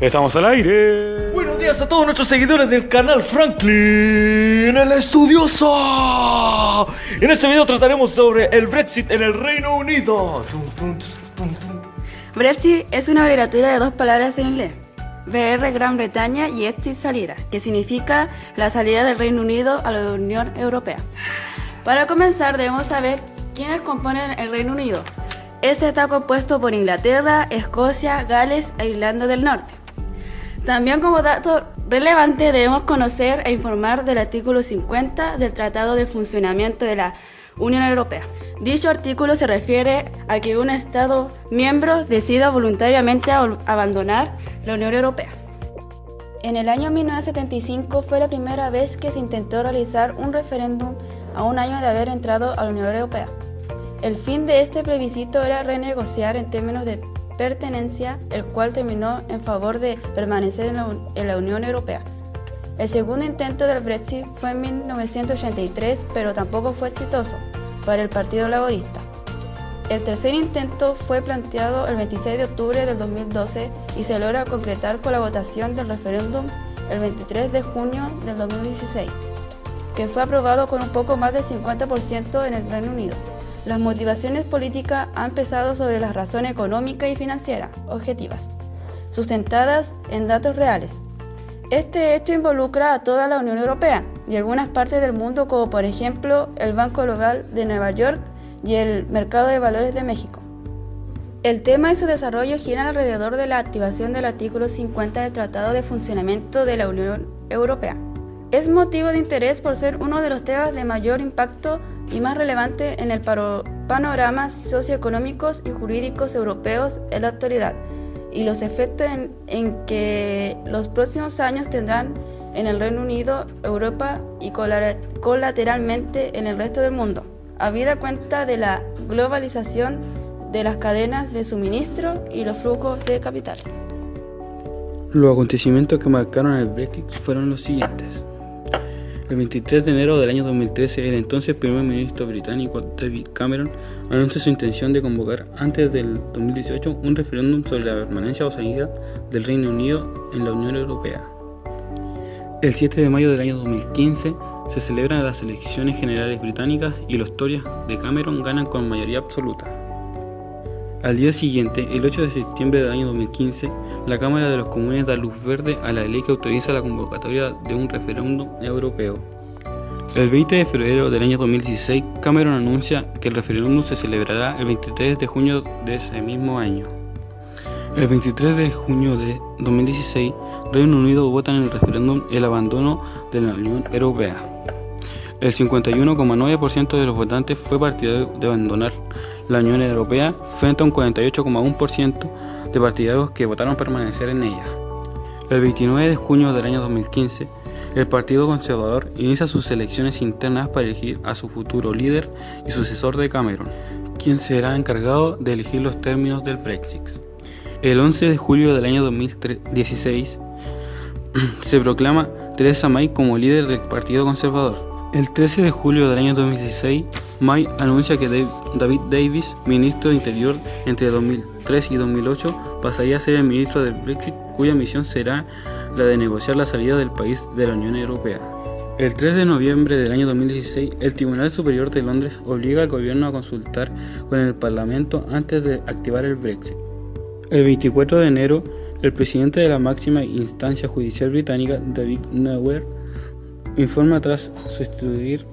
Estamos al aire. Buenos días a todos nuestros seguidores del canal Franklin, el estudioso. En este video trataremos sobre el Brexit en el Reino Unido. Brexit es una abreviatura de dos palabras en inglés. BR Gran Bretaña y exit salida, que significa la salida del Reino Unido a la Unión Europea. Para comenzar debemos saber quiénes componen el Reino Unido. Este está compuesto por Inglaterra, Escocia, Gales e Irlanda del Norte. También como dato relevante debemos conocer e informar del artículo 50 del Tratado de Funcionamiento de la Unión Europea. Dicho artículo se refiere a que un Estado miembro decida voluntariamente abandonar la Unión Europea. En el año 1975 fue la primera vez que se intentó realizar un referéndum a un año de haber entrado a la Unión Europea. El fin de este plebiscito era renegociar en términos de pertenencia, el cual terminó en favor de permanecer en la Unión Europea. El segundo intento del Brexit fue en 1983, pero tampoco fue exitoso para el Partido Laborista. El tercer intento fue planteado el 26 de octubre del 2012 y se logra concretar con la votación del referéndum el 23 de junio del 2016, que fue aprobado con un poco más del 50% en el Reino Unido. Las motivaciones políticas han pesado sobre las razones económicas y financieras objetivas, sustentadas en datos reales. Este hecho involucra a toda la Unión Europea y algunas partes del mundo, como por ejemplo el Banco Global de Nueva York y el Mercado de Valores de México. El tema y su desarrollo giran alrededor de la activación del artículo 50 del Tratado de Funcionamiento de la Unión Europea. Es motivo de interés por ser uno de los temas de mayor impacto y más relevante en el panorama socioeconómicos y jurídicos europeos en la actualidad, y los efectos en que los próximos años tendrán en el Reino Unido, Europa y colateralmente en el resto del mundo, habida cuenta de la globalización de las cadenas de suministro y los flujos de capital. Los acontecimientos que marcaron el Brexit fueron los siguientes. El 23 de enero del año 2013, el entonces primer ministro británico David Cameron anunció su intención de convocar antes del 2018 un referéndum sobre la permanencia o salida del Reino Unido en la Unión Europea. El 7 de mayo del año 2015 se celebran las elecciones generales británicas y los Tories de Cameron ganan con mayoría absoluta. Al día siguiente, el 8 de septiembre del año 2015, la Cámara de los Comunes da luz verde a la ley que autoriza la convocatoria de un referéndum europeo. El 20 de febrero del año 2016, Cameron anuncia que el referéndum se celebrará el 23 de junio de ese mismo año. El 23 de junio de 2016, Reino Unido vota en el referéndum el abandono de la Unión Europea. El 51,9% de los votantes fue partidario de abandonar la Unión Europea frente a un 48,1% de partidarios que votaron permanecer en ella. El 29 de junio del año 2015, el Partido Conservador inicia sus elecciones internas para elegir a su futuro líder y sucesor de Cameron, quien será encargado de elegir los términos del Brexit. El 11 de julio del año 2016 se proclama Theresa May como líder del Partido Conservador. El 13 de julio del año 2016, May anuncia que David Davis, ministro de Interior entre 2003 y 2008, pasaría a ser el ministro del Brexit, cuya misión será la de negociar la salida del país de la Unión Europea. El 3 de noviembre del año 2016, el Tribunal Superior de Londres obliga al gobierno a consultar con el Parlamento antes de activar el Brexit. El 24 de enero, el presidente de la máxima instancia judicial británica, David Nowell, informa tras sustituir.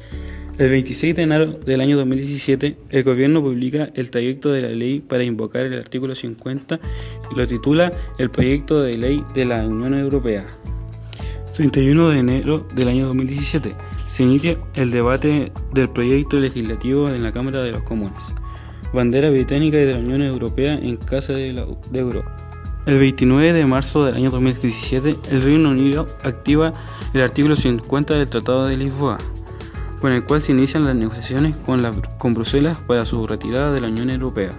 El 26 de enero del año 2017, el gobierno publica el trayecto de la ley para invocar el artículo 50 y lo titula el proyecto de ley de la Unión Europea. 31 de enero del año 2017, se inicia el debate del proyecto legislativo en la Cámara de los Comunes. Bandera británica y de la Unión Europea en Casa de Europa. El 29 de marzo del año 2017, el Reino Unido activa el artículo 50 del Tratado de Lisboa, con el cual se inician las negociaciones con Bruselas para su retirada de la Unión Europea.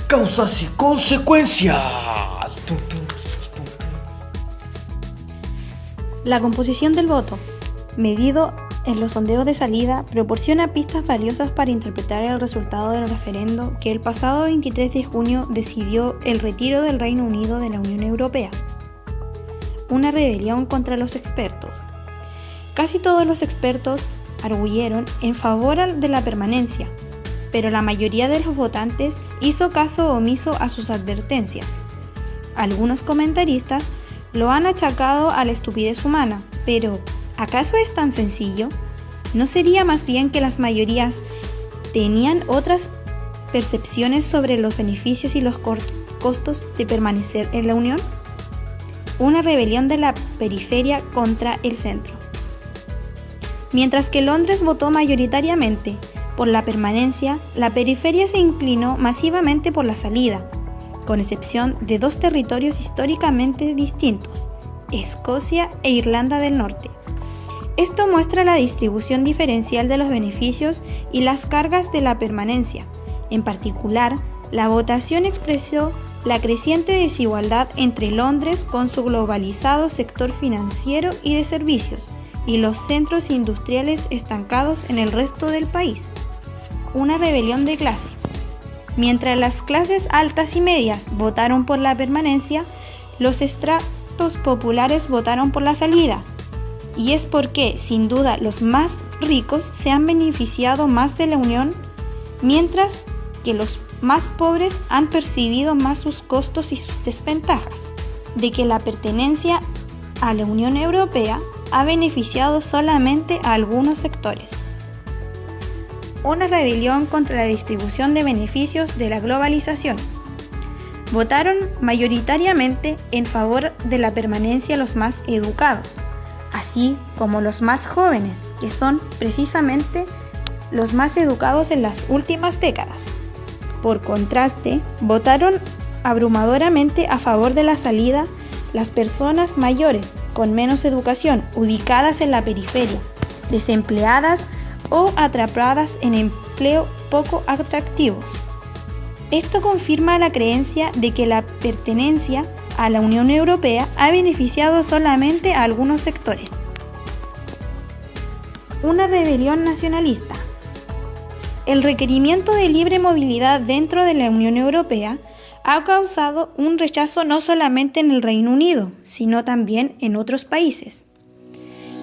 Causas y consecuencias. La composición del voto, medido en los sondeos de salida proporciona pistas valiosas para interpretar el resultado del referendo que el pasado 23 de junio decidió el retiro del Reino Unido de la Unión Europea. Una rebelión contra los expertos. Casi todos los expertos arguyeron en favor de la permanencia, pero la mayoría de los votantes hizo caso omiso a sus advertencias. Algunos comentaristas lo han achacado a la estupidez humana, pero ¿acaso es tan sencillo? ¿No sería más bien que las mayorías tenían otras percepciones sobre los beneficios y los costos de permanecer en la Unión? Una rebelión de la periferia contra el centro. Mientras que Londres votó mayoritariamente por la permanencia, la periferia se inclinó masivamente por la salida, con excepción de dos territorios históricamente distintos, Escocia e Irlanda del Norte. Esto muestra la distribución diferencial de los beneficios y las cargas de la permanencia. En particular, la votación expresó la creciente desigualdad entre Londres con su globalizado sector financiero y de servicios y los centros industriales estancados en el resto del país. Una rebelión de clase. Mientras las clases altas y medias votaron por la permanencia, los estratos populares votaron por la salida. Y es porque, sin duda, los más ricos se han beneficiado más de la Unión, mientras que los más pobres han percibido más sus costos y sus desventajas. De que la pertenencia a la Unión Europea ha beneficiado solamente a algunos sectores. Una rebelión contra la distribución de beneficios de la globalización. Votaron mayoritariamente en favor de la permanencia los más educados, así como los más jóvenes, que son precisamente los más educados en las últimas décadas. Por contraste, votaron abrumadoramente a favor de la salida las personas mayores con menos educación, ubicadas en la periferia, desempleadas o atrapadas en empleo poco atractivos. Esto confirma la creencia de que la pertenencia a la Unión Europea ha beneficiado solamente a algunos sectores. Una rebelión nacionalista. El requerimiento de libre movilidad dentro de la Unión Europea ha causado un rechazo no solamente en el Reino Unido, sino también en otros países.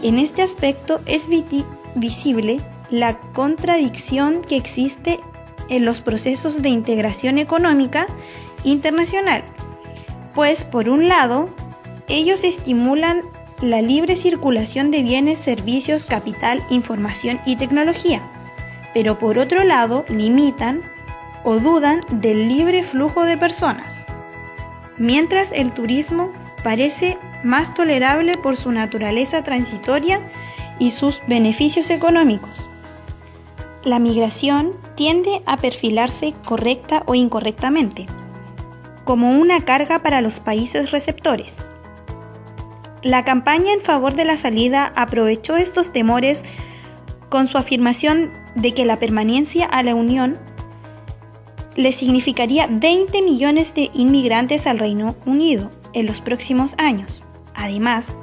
En este aspecto es visible la contradicción que existe en los procesos de integración económica internacional, pues por un lado, ellos estimulan la libre circulación de bienes, servicios, capital, información y tecnología, pero por otro lado limitan o dudan del libre flujo de personas, mientras el turismo parece más tolerable por su naturaleza transitoria y sus beneficios económicos. La migración tiende a perfilarse correcta o incorrectamente, como una carga para los países receptores. La campaña en favor de la salida aprovechó estos temores con su afirmación de que la permanencia a la Unión le significaría 20 millones de inmigrantes al Reino Unido en los próximos años. Además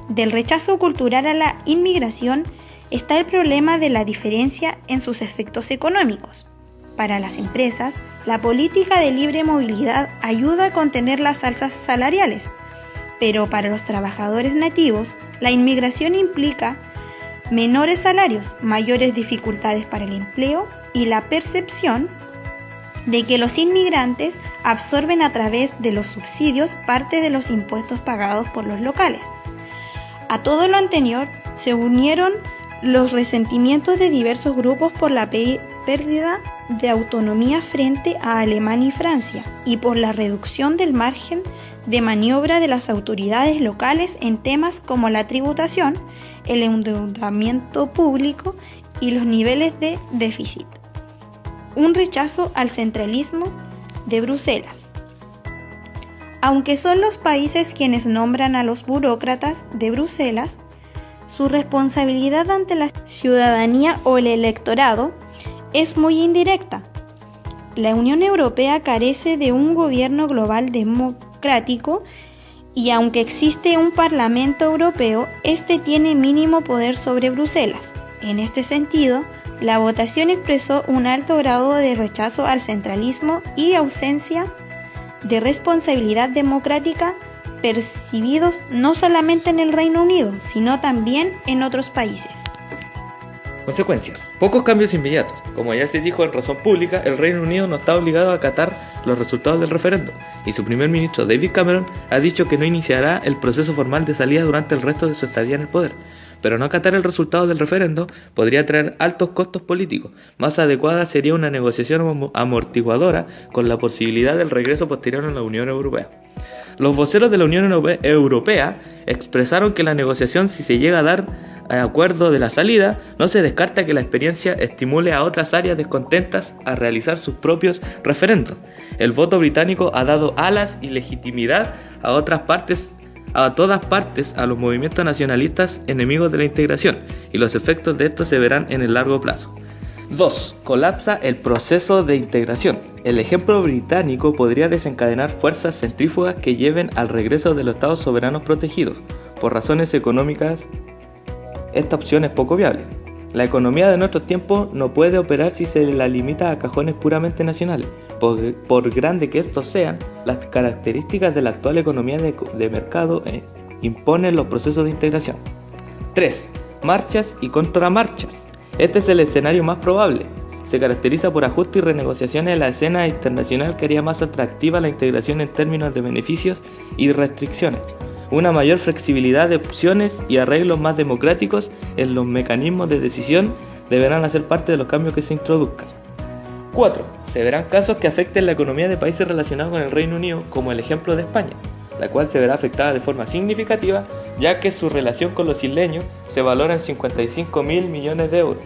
del rechazo cultural a la inmigración, está el problema de la diferencia en sus efectos económicos. Para las empresas, la política de libre movilidad ayuda a contener las alzas salariales, pero para los trabajadores nativos, la inmigración implica menores salarios, mayores dificultades para el empleo y la percepción de que los inmigrantes absorben a través de los subsidios parte de los impuestos pagados por los locales. A todo lo anterior se unieron los resentimientos de diversos grupos por la pérdida de autonomía frente a Alemania y Francia y por la reducción del margen de maniobra de las autoridades locales en temas como la tributación, el endeudamiento público y los niveles de déficit. Un rechazo al centralismo de Bruselas. Aunque son los países quienes nombran a los burócratas de Bruselas, su responsabilidad ante la ciudadanía o el electorado es muy indirecta. La Unión Europea carece de un gobierno global democrático y aunque existe un Parlamento Europeo, este tiene mínimo poder sobre Bruselas. En este sentido, la votación expresó un alto grado de rechazo al centralismo y ausencia de responsabilidad democrática percibidos no solamente en el Reino Unido, sino también en otros países. Consecuencias. Pocos cambios inmediatos. Como ya se dijo en razón pública, el Reino Unido no está obligado a acatar los resultados del referendo, y su primer ministro David Cameron ha dicho que no iniciará el proceso formal de salida durante el resto de su estadía en el poder. Pero no acatar el resultado del referendo podría traer altos costos políticos. Más adecuada sería una negociación amortiguadora con la posibilidad del regreso posterior a la Unión Europea. Los voceros de la Unión Europea expresaron que la negociación, si se llega a dar acuerdo de la salida, no se descarta que la experiencia estimule a otras áreas descontentas a realizar sus propios referendos. El voto británico ha dado alas y legitimidad a todas partes a los movimientos nacionalistas enemigos de la integración, y los efectos de esto se verán en el largo plazo. 2. Colapsa el proceso de integración. El ejemplo británico podría desencadenar fuerzas centrífugas que lleven al regreso de los estados soberanos protegidos. Por razones económicas, esta opción es poco viable. La economía de nuestros tiempos no puede operar si se la limita a cajones puramente nacionales. Por grande que estos sean, las características de la actual economía de mercado imponen los procesos de integración. 3. Marchas y contramarchas. Este es el escenario más probable. Se caracteriza por ajustes y renegociaciones en la escena internacional que haría más atractiva la integración en términos de beneficios y restricciones. Una mayor flexibilidad de opciones y arreglos más democráticos en los mecanismos de decisión deberán hacer parte de los cambios que se introduzcan. 4. Se verán casos que afecten la economía de países relacionados con el Reino Unido, como el ejemplo de España, la cual se verá afectada de forma significativa, ya que su relación con los isleños se valora en 55.000 millones de euros,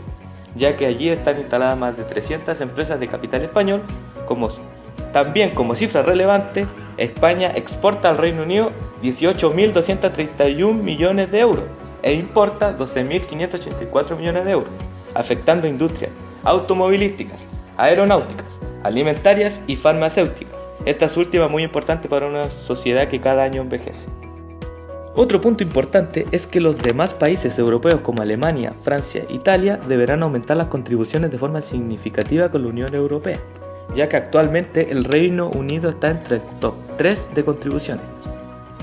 ya que allí están instaladas más de 300 empresas de capital español. También como cifra relevante, España exporta al Reino Unido 18.231 millones de euros e importa 12.584 millones de euros, afectando industrias automovilísticas, aeronáuticas, alimentarias y farmacéuticas. Estas últimas muy importantes para una sociedad que cada año envejece. Otro punto importante es que los demás países europeos como Alemania, Francia e Italia deberán aumentar las contribuciones de forma significativa con la Unión Europea, ya que actualmente el Reino Unido está entre el top 3 de contribuciones.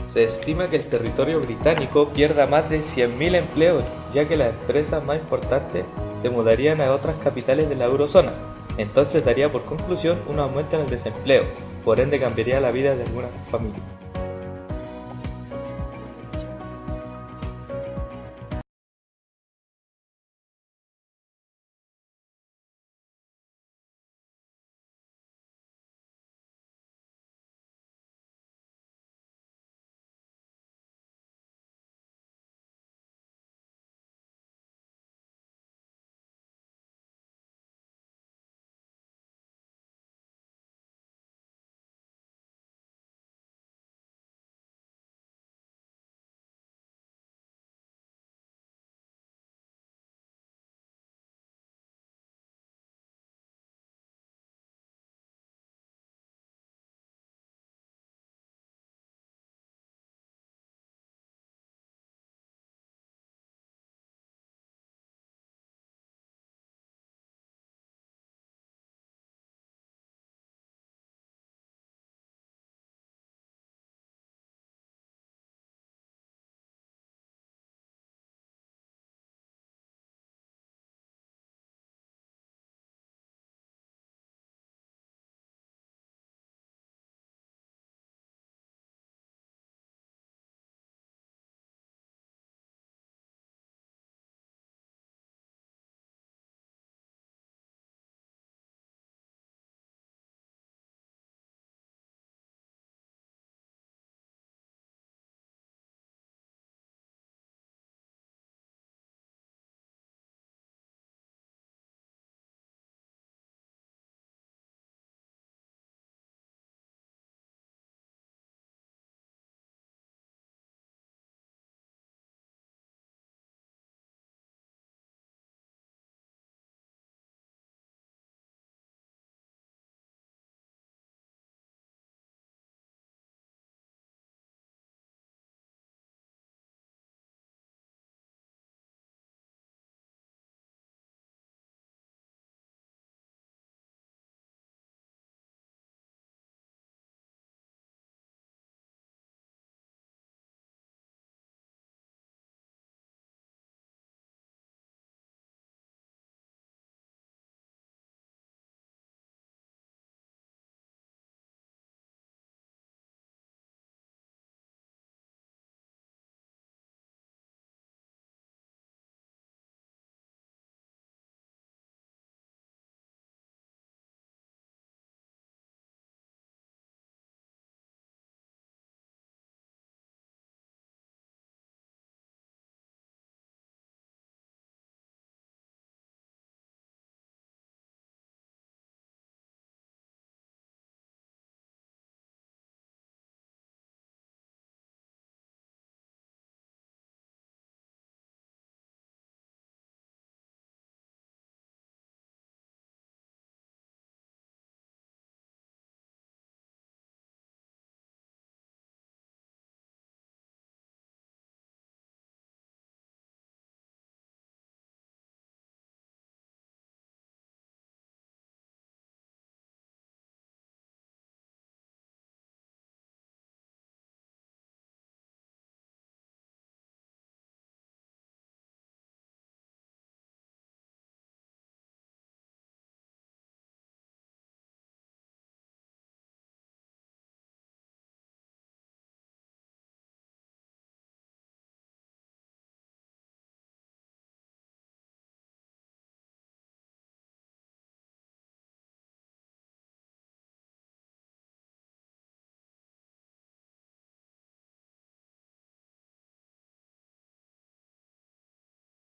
Se estima que el territorio británico pierda más de 100.000 empleos, ya que las empresas más importantes se mudarían a otras capitales de la eurozona. Entonces daría por conclusión un aumento en el desempleo, por ende cambiaría la vida de algunas familias.